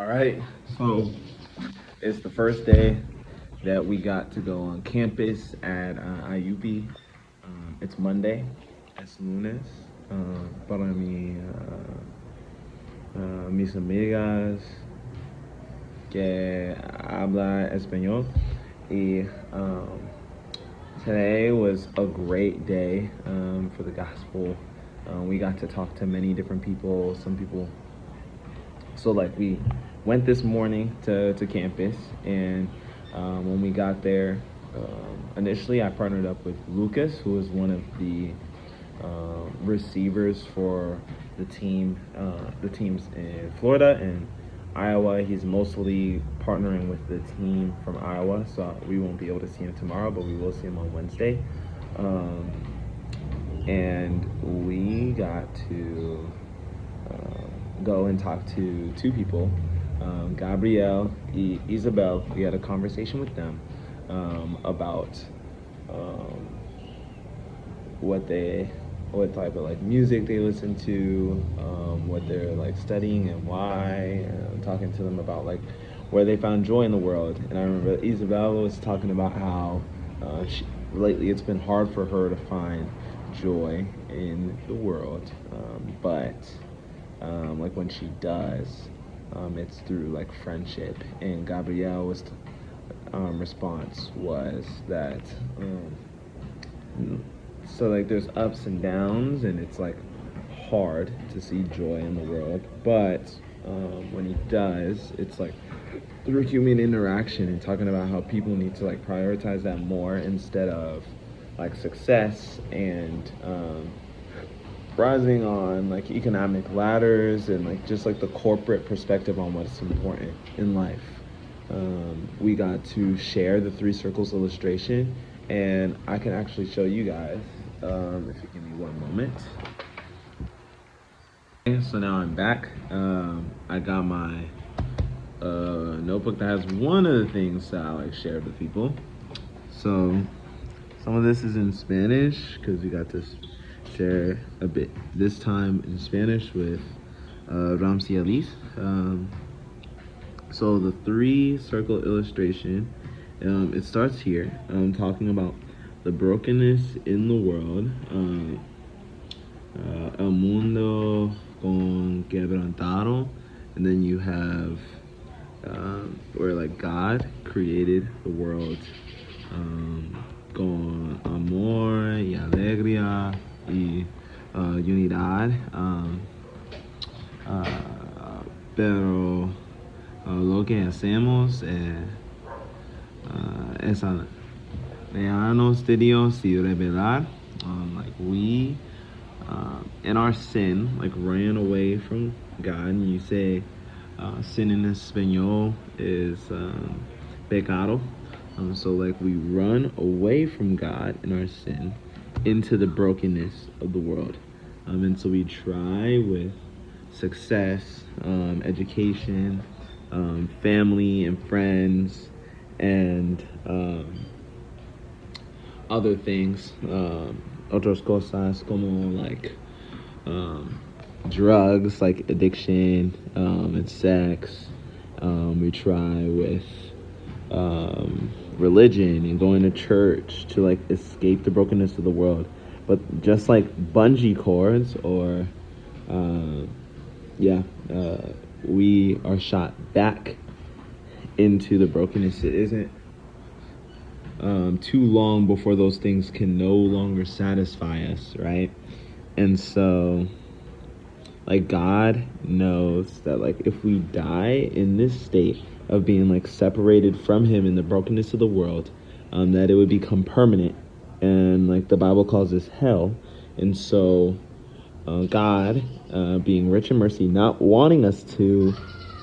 All right, so it's the first day that we got to go on campus at IUP. It's Monday, es lunes. Para mis amigas que habla español. Y today was a great day for the gospel. We got to talk to many different people, some people. So like we went this morning to campus, and when we got there, initially I partnered up with Lucas, who is one of the receivers for the teams in Florida and Iowa. He's mostly partnering with the team from Iowa, so we won't be able to see him tomorrow, but we will see him on Wednesday. And we got to go and talk to two people, Gabrielle and Isabel. We had a conversation with them about what type of like music they listen to, what they're like studying and why. Talking to them about like where they found joy in the world. And I remember Isabel was talking about how lately it's been hard for her to find joy in the world, but like when she does, it's through like friendship. And Gabrielle's response was that so like there's ups and downs, and it's like hard to see joy in the world, but when he does, it's like through human interaction, and talking about how people need to like prioritize that more instead of like success and rising on like economic ladders, and like just like the corporate perspective on what's important in life. We got to share the 3 circles illustration, and I can actually show you guys if you give me one moment. Okay, so now I'm back. I got my notebook that has one of the things that I like shared with people. So some of this is in Spanish because we got to share a bit this time in Spanish with Ramsey Elise. So the 3 circle illustration, it starts here, talking about the brokenness in the world, el mundo con quebrantado, and then you have where like God created the world con amor y alegría y unidad, pero lo que hacemos es alejarnos de Dios y rebelar. Like we in our sin like ran away from God. And you say sin in Espanol is pecado. So like we run away from God in our sin into the brokenness of the world. And so we try with success, education, family and friends, and other things, otras cosas como like drugs, like addiction, and sex. We try with religion and going to church to like escape the brokenness of the world. But just like bungee cords, or we are shot back into the brokenness. It isn't too long before those things can no longer satisfy us, right? And so like God knows that like if we die in this state of being like separated from him in the brokenness of the world, that it would become permanent, and like the Bible calls this hell. And so God, being rich in mercy, not wanting us to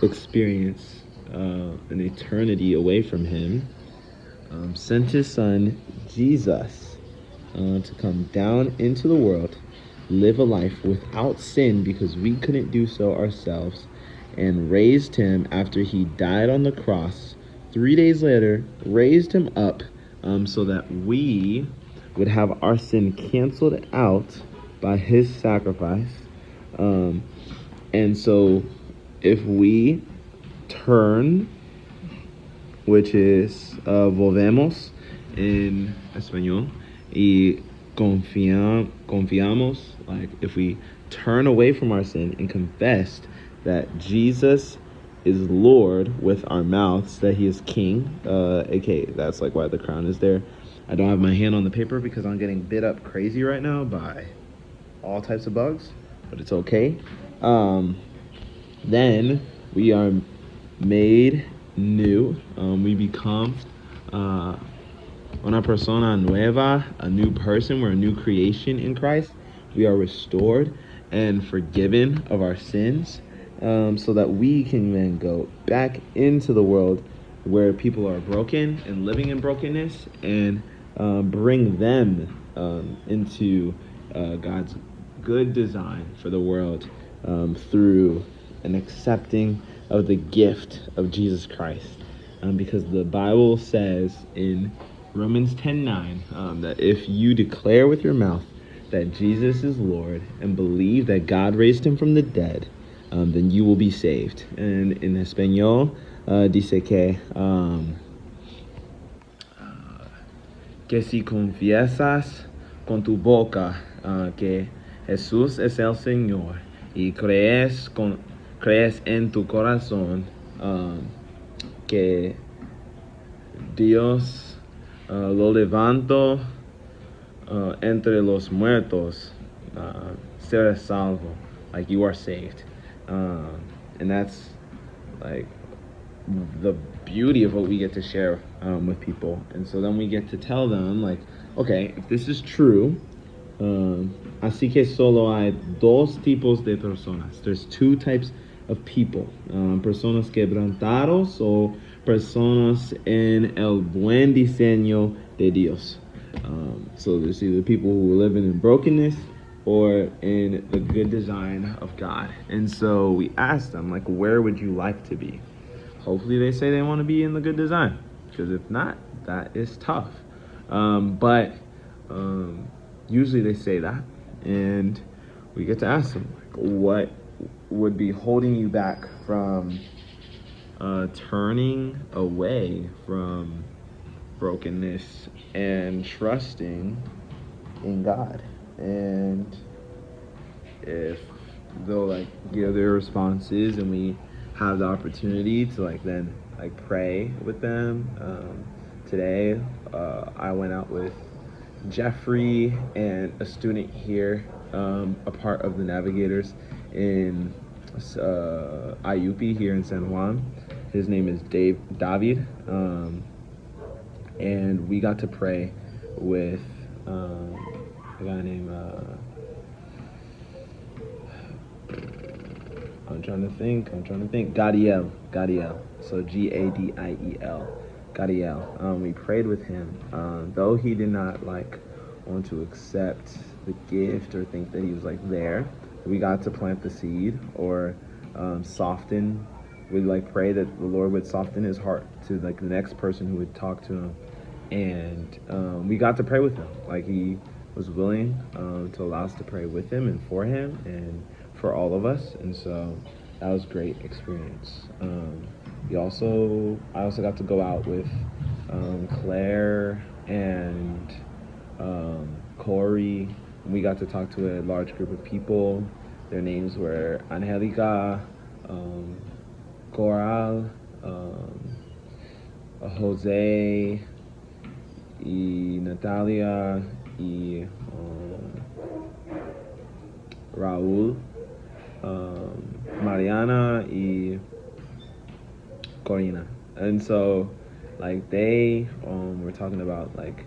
experience an eternity away from him, sent his son Jesus to come down into the world, live a life without sin because we couldn't do so ourselves, and raised him after he died on the cross. 3 days later, raised him up so that we would have our sin canceled out by his sacrifice. And so if we turn, which is volvemos in español, y confiamos, like if we turn away from our sin and confess that Jesus is Lord with our mouths, that he is King, aka that's like why the crown is there. I don't have my hand on the paper because I'm getting bit up crazy right now by all types of bugs, but it's okay. Then we are made new. We become una persona nueva, a new person. We're a new creation in Christ. We are restored and forgiven of our sins, so that we can then go back into the world where people are broken and living in brokenness, and bring them into God's good design for the world, through an accepting of the gift of Jesus Christ. Because the Bible says in Romans 10:9 that if you declare with your mouth that Jesus is Lord and believe that God raised him from the dead, then you will be saved. And in español dice que si confiesas con tu boca que Jesús es el Señor y crees en tu corazón que Dios lo levantó entre los muertos, serás salvo. Like, you are saved. And that's like the beauty of what we get to share with people. And so then we get to tell them, like, okay, if this is true, así que solo hay dos tipos de personas. There's two types of people. Personas quebrantados o personas en el buen diseño de Dios. So there's either people who are living in brokenness or in the good design of God. And so we asked them, like, where would you like to be? Hopefully they say they want to be in the good design, because if not, that is tough. But usually they say that, and we get to ask them, like, what would be holding you back from turning away from brokenness and trusting in God? And if they'll like give their responses, and we have the opportunity to like then like pray with them. Today I went out with Jeffrey and a student here, a part of the Navigators in IUP here in San Juan. His name is David, and we got to pray with a guy named I'm trying to think. Gadiel. So Gadiel. Gadiel. We prayed with him. Though he did not like want to accept the gift or think that he was like there, we got to plant the seed, or soften. We'd like pray that the Lord would soften his heart to like the next person who would talk to him. And we got to pray with him. Like, he was willing to allow us to pray with him and for him and for all of us. And so that was a great experience. I also got to go out with Claire and Corey. We got to talk to a large group of people. Their names were Angelica, Coral, Jose, y Natalia, y Raúl, Mariana, y Corina. And so like they were talking about like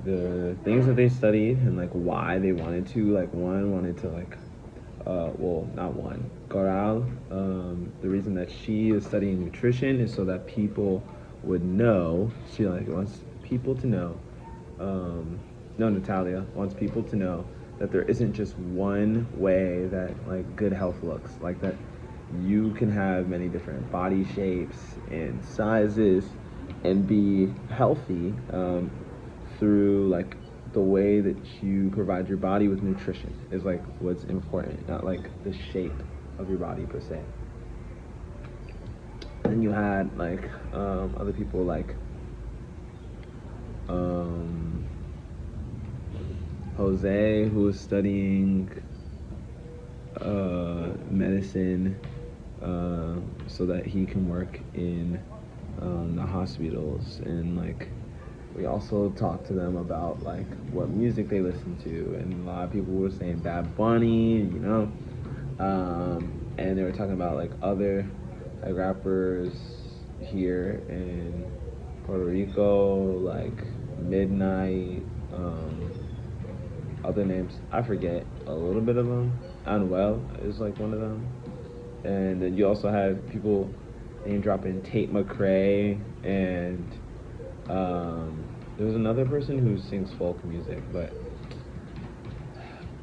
the things that they studied and like why they wanted to, like one wanted to like not one, Coral, the reason that she is studying nutrition is so that people would know. She like wants people to know, Natalia wants people to know that there isn't just one way that like good health looks, like that you can have many different body shapes and sizes and be healthy through like the way that you provide your body with nutrition is like what's important, not like the shape of your body per se. then you had like other people like Jose, who was studying medicine so that he can work in the hospitals. And like we also talked to them about like what music they listen to, and a lot of people were saying Bad Bunny, and they were talking about like other like rappers here in Puerto Rico, like Midnight, other names I forget a little bit of them. Unwell is like one of them, and then you also had people name dropping Tate McRae, and there was another person who sings folk music, but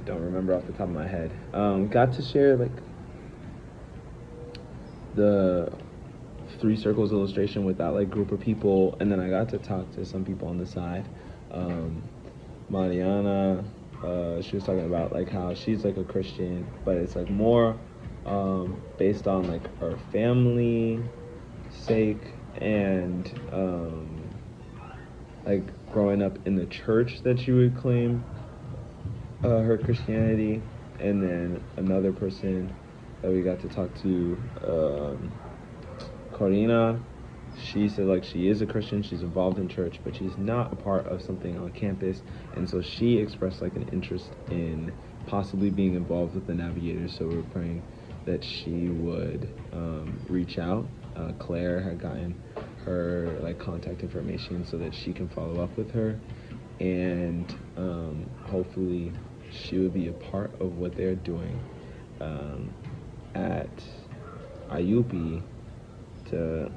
don't remember off the top of my head. Got to share like the three circles illustration with that like group of people, and then I got to talk to some people on the side. Mariana, she was talking about like how she's like a Christian, but it's like more based on like her family sake, and like growing up in the church that she would claim her Christianity. And then another person that we got to talk to, Corina, she said like she is a Christian, she's involved in church, but she's not a part of something on campus, and so she expressed like an interest in possibly being involved with the Navigators. So we're praying that she would reach out. Claire had gotten her like contact information so that she can follow up with her, and hopefully she would be a part of what they're doing at IUP to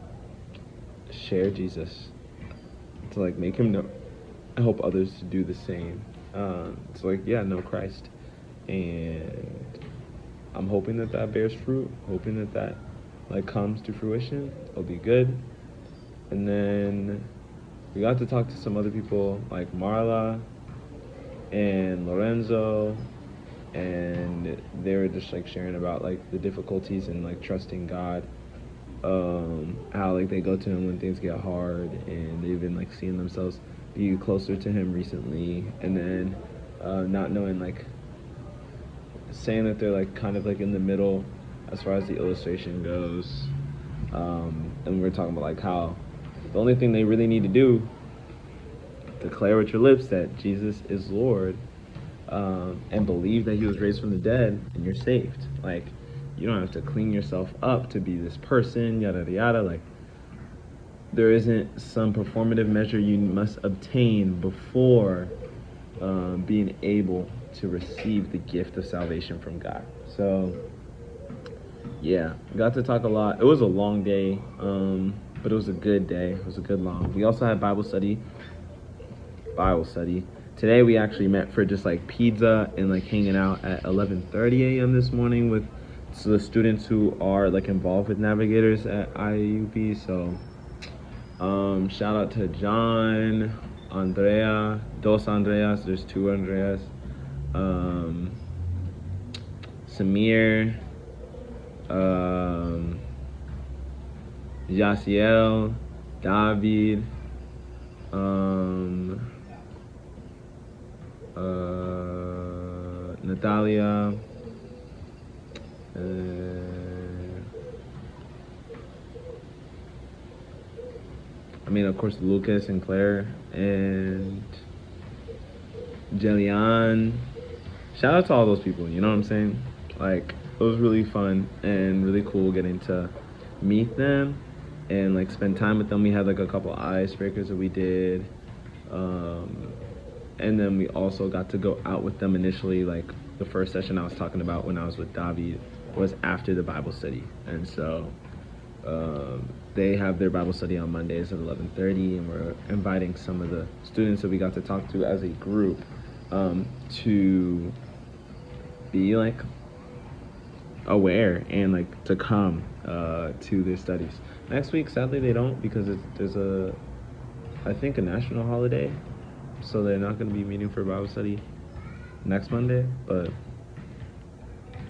share Jesus, to like make him know, help others to do the same, to like know Christ. And I'm hoping that that bears fruit, hoping that that like comes to fruition. It'll be good. And then we got to talk to some other people like Marla and Lorenzo, and they were just like sharing about like the difficulties and like trusting God, how like they go to him when things get hard, and they've been like seeing themselves be closer to him recently. And then not knowing, like saying that they're like kind of like in the middle as far as the illustration goes, and we're talking about like how the only thing they really need to do, declare with your lips that Jesus is Lord, and believe that he was raised from the dead, and you're saved. Like, you don't have to clean yourself up to be this person, yada yada. Like, there isn't some performative measure you must obtain before being able to receive the gift of salvation from God. So yeah, got to talk a lot. It was a long day, but it was a good day. It was a good long. We also had Bible study. Today we actually met for just like pizza and like hanging out at 11:30 a.m. this morning with the students who are like involved with Navigators at IUP. So shout out to John, Andrea, dos Andreas, there's two Andreas, Samir, Jaciel, David, Natalia, of course, Lucas and Claire and Jillian. Shout out to all those people, you know what I'm saying? Like, it was really fun and really cool getting to meet them and like spend time with them. We had like a couple icebreakers that we did, and then we also got to go out with them initially. Like, the first session I was talking about when I was with David was after the Bible study, and so they have their Bible study on Mondays at 11:30, and we're inviting some of the students that we got to talk to as a group to be like aware and like to come to their studies. Next week, sadly, they don't, because there's I think a national holiday, so they're not going to be meeting for Bible study next Monday. But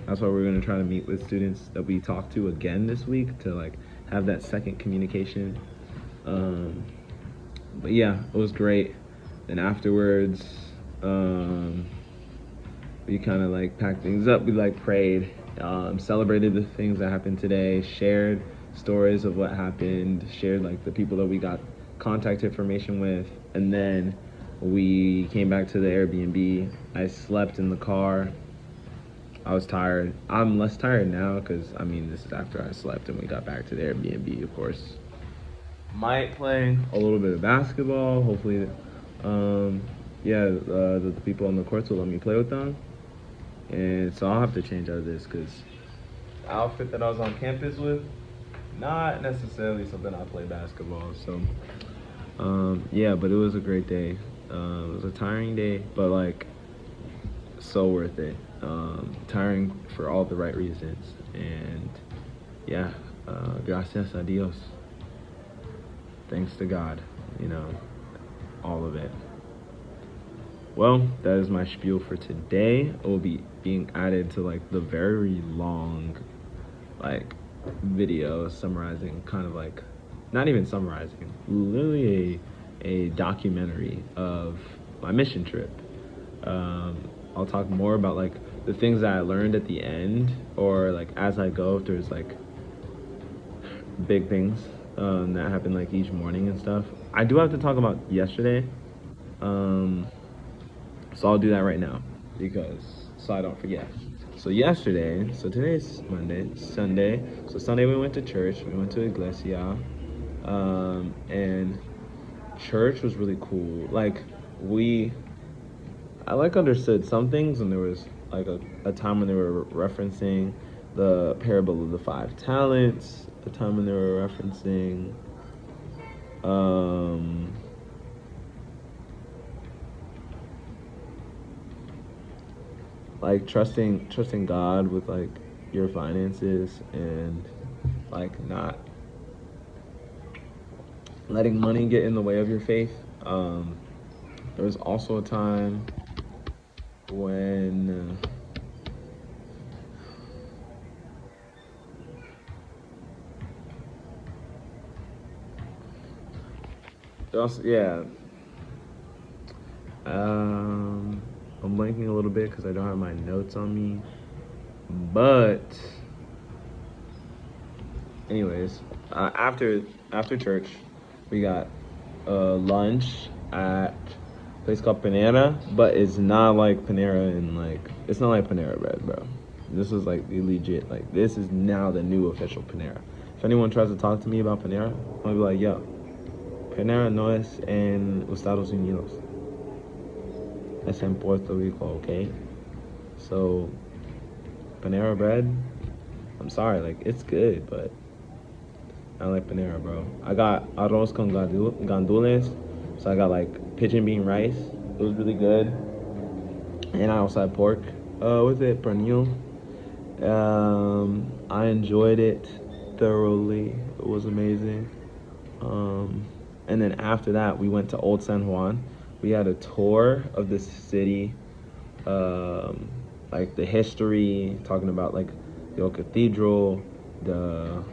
that's why we're going to try to meet with students that we talked to again this week to like have that second communication. But yeah, it was great. Then afterwards, we kind of like packed things up. We like prayed, celebrated the things that happened today, shared stories of what happened, shared like the people that we got contact information with, and then we came back to the Airbnb. I slept in the car. I was tired. I'm less tired now because I mean this is after I slept and we got back to the Airbnb. Of course, might play a little bit of basketball. Hopefully, yeah, the people on the courts will let me play with them. And so I'll have to change out of this because the outfit that I was on campus with, not necessarily something I play basketball. So, yeah, but it was a great day. It was a tiring day, but like so worth it. Tiring for all the right reasons. And yeah, gracias a Dios. Thanks to God, you know, all of it. Well, that is my spiel for today. It will be being added to like the very long like video summarizing, kind of like not even summarizing, literally a documentary of my mission trip. I'll talk more about like the things that I learned at the end, or like as I go, if there's like big things that happen like each morning and stuff. I do have to talk about yesterday. Um, So I'll do that right now because so I don't forget. So yesterday, so today's Monday, Sunday. So Sunday we went to church. We went to Iglesia, and church was really cool. Like I like understood some things, and there was like a time when they were referencing the parable of the 5 talents. A time when they were referencing, like trusting God with like your finances, and like not letting money get in the way of your faith. There was also a time when also, yeah, I'm blanking a little bit because I don't have my notes on me, but anyways, after church, we got lunch at a place called Panera, but it's not like Panera in like it's not like Panera Bread, bro. This is like the legit, like this is now the new official Panera. If anyone tries to talk to me about Panera, I'll be like, yo, Panera no es en Estados Unidos. Es en Puerto Rico, okay? So Panera Bread, I'm sorry, like it's good, but I like Panera, bro. I got arroz con gandules, so I got like pigeon bean rice. It was really good, and I also had pork with it, pernil. I enjoyed it thoroughly. It was amazing. And then after that, we went to Old San Juan. We had a tour of the city, like the history, talking about like the old cathedral, the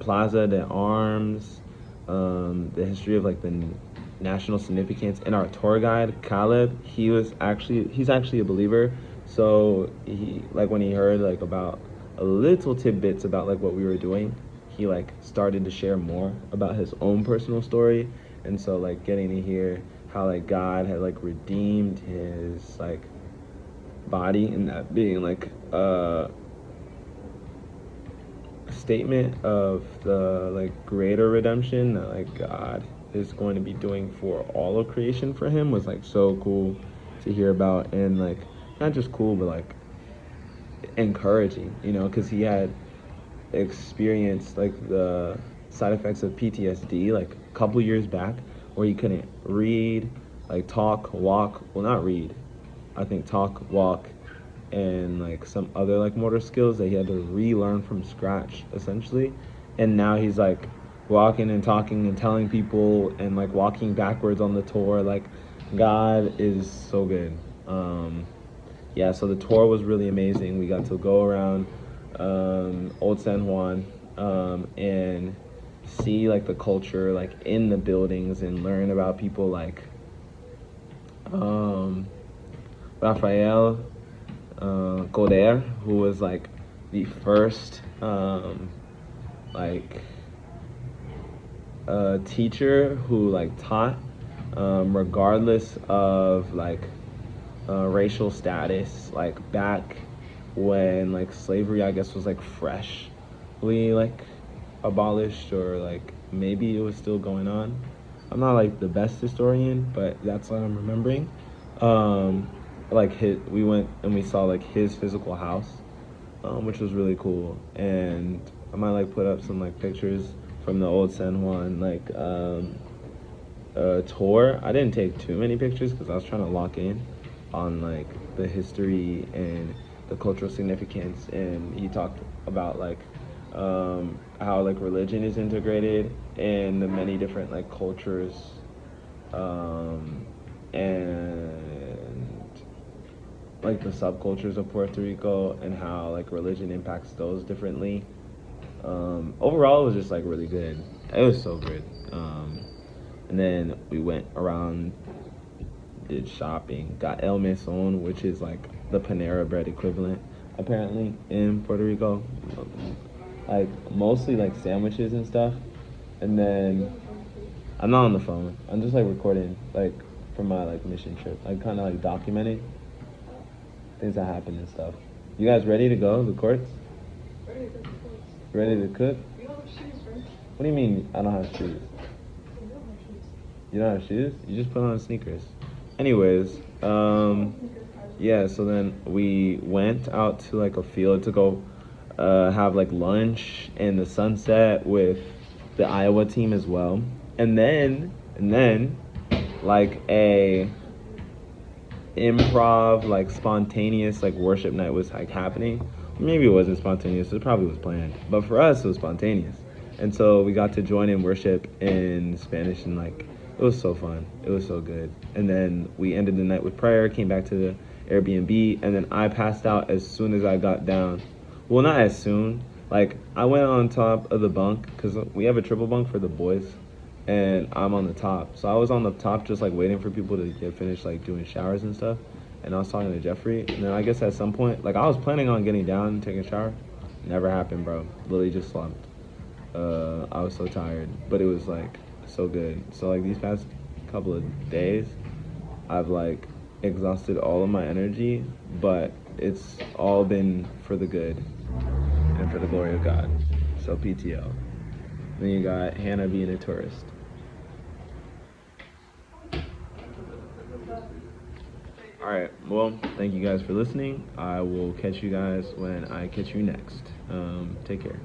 Plaza de Arms, the history of like the national significance. And our tour guide Caleb, he's actually a believer, so he like when he heard like about a little tidbits about like what we were doing, he like started to share more about his own personal story. And so like getting to hear how like God had like redeemed his like body, and that being like statement of the like greater redemption that like God is going to be doing for all of creation for him was like so cool to hear about. And like not just cool but like encouraging, you know, because he had experienced like the side effects of PTSD like a couple years back, where he couldn't read, like talk, walk, well not read, I think talk, walk, and like some other like motor skills that he had to relearn from scratch essentially. And now he's like walking and talking and telling people and like walking backwards on the tour. Like God is so good. Yeah, so the tour was really amazing. We got to go around Old San Juan, and see like the culture like in the buildings and learn about people like Rafael Goder, who was like the first like teacher who like taught regardless of like racial status, like back when like slavery I guess was like freshly like abolished, or like maybe it was still going on. I'm not like the best historian, but that's what I'm remembering. Like we went and we saw like his physical house, which was really cool. And I might like put up some like pictures from the old San Juan like tour. I didn't take too many pictures because I was trying to lock in on like the history and the cultural significance. And he talked about like how like religion is integrated in the many different like cultures, and like the subcultures of Puerto Rico, and how like religion impacts those differently. Overall, it was just like really good. It was so good. And then we went around, did shopping, got El Mesón, which is like the Panera Bread equivalent, apparently, in Puerto Rico. Like mostly like sandwiches and stuff. And then I'm not on the phone. I'm just like recording like from my like mission trip, like kind of like documenting things that happen and stuff. You guys ready to go to the courts? Ready to cook. Ready to cook? You don't have shoes, right? What do you mean I don't have shoes? You don't have shoes. You don't have shoes? You just put on sneakers. Anyways, yeah, so then we went out to like a field to go have like lunch in the sunset with the Iowa team as well. And then like a improv, like spontaneous like worship night was like happening. Maybe it wasn't spontaneous, it probably was planned. But for us it was spontaneous. And so we got to join in worship in Spanish, and like it was so fun. It was so good. And then we ended the night with prayer, came back to the Airbnb, and then I passed out as soon as I got down. Well, not as soon. Like I went on top of the bunk because we have a triple bunk for the boys, and I'm on the top. So I was on the top just like waiting for people to get finished like doing showers and stuff. And I was talking to Jeffrey, and then I guess at some point, like I was planning on getting down and taking a shower. Never happened, bro. Literally just slumped. I was so tired, but it was like so good. So like these past couple of days, I've like exhausted all of my energy, but it's all been for the good and for the glory of God. So PTL. Then you got Hannah being a tourist. All right. Well, thank you guys for listening. I will catch you guys when I catch you next. Take care.